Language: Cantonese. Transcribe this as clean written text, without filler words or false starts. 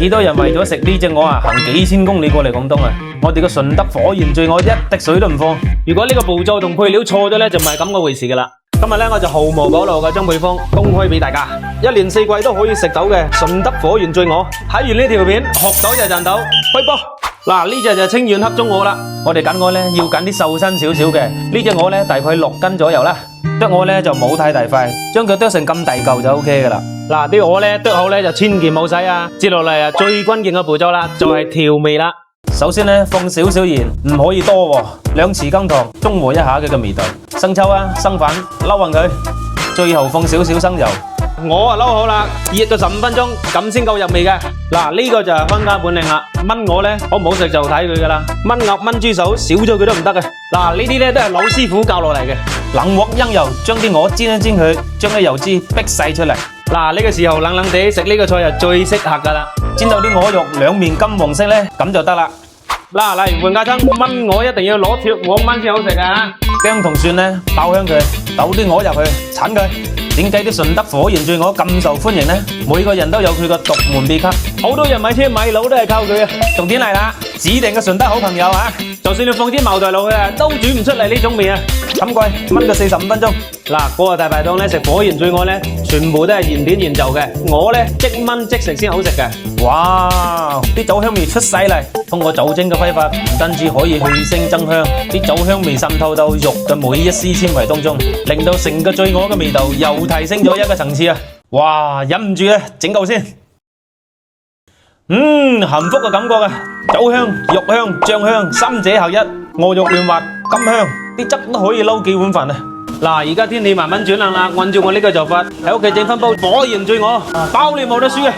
幾多人為咗食呢隻鵝啊，行幾千公里過嚟廣東啊！我哋個順德火焰醉鵝一滴水都唔放。如果呢個步驟同配料錯咗呢，就唔係咁嘅回事噶啦。今日呢，我就毫無保留嘅將配方公開俾大家，一年四季都可以食到嘅順德火焰醉鵝。睇完呢條片，學到就賺到，開波！嗱，呢隻就清遠黑中鵝啦。我哋揀鵝呢，要揀啲瘦身少少嘅，呢隻鵝呢，大概6斤左右啦。剁鵝呢，就冇太大塊，將佢剁成咁大嚿就 OK 噶啦。嗱，啲鵝呢，剁好呢，就千祈冇洗啊。接落嚟啊，最關鍵嘅步驟啦，就係調味啦。首先呢，放少少鹽，唔可以多喎，2匙羹糖，中和一下佢嘅味道。生抽啊，生粉，撈勻佢，最後放少少生油。鵝啊撈好啦，熱咗15分鐘，咁先夠入味嘅。嗱，呢個就係看家本領啦。炆鵝呢，好唔好食就睇佢噶啦。炆鴨、炆豬手，少咗佢都唔得嘅。嗱，呢啲呢都係老師傅教落嚟嘅。冷鑊罌油，將啲鵝煎一煎佢，將啲油脂逼晒出嚟。嗱，呢個時候冷冷地食呢個菜就最適合噶啦。煎到啲鵝肉兩面金黃色呢，咁就得啦。嗱，例如換家親炆鵝一定要攞脱鵝炆先好食啊！薑同蒜呢，爆香佢，倒啲鵝入去，鏟佢。點解啲順德火焰醉鵝咁受歡迎呢？每個人都有佢個獨門秘笈，好多人買車買樓都係靠佢啊！重點嚟啦，指定嘅順德好朋友啊！就算你放啲茅台落去啊，都煮唔出嚟呢種味啊！冚蓋炆個45分鐘。嗱，嗰個大排檔咧食火焰醉鵝咧，全部都係現點現就嘅，鵝咧即炆即食先好食嘅。哇！啲酒香味出晒嚟，通過酒精嘅揮發，唔單止可以去腥增香，啲酒香味滲透到肉嘅每一絲纖維當中，令到成個醉鵝嘅味道又提升咗一個層次啊！哇，忍唔住啊，整嚿先。幸福嘅感覺啊！酒香、肉香、醬香三者合一，鵝肉嫩滑甘香，啲汁都可以撈幾碗飯啊！嗱，而家天氣慢慢轉冷啦，按照我呢個做法，喺屋企整翻煲火焰醉鵝，包你冇得輸啊！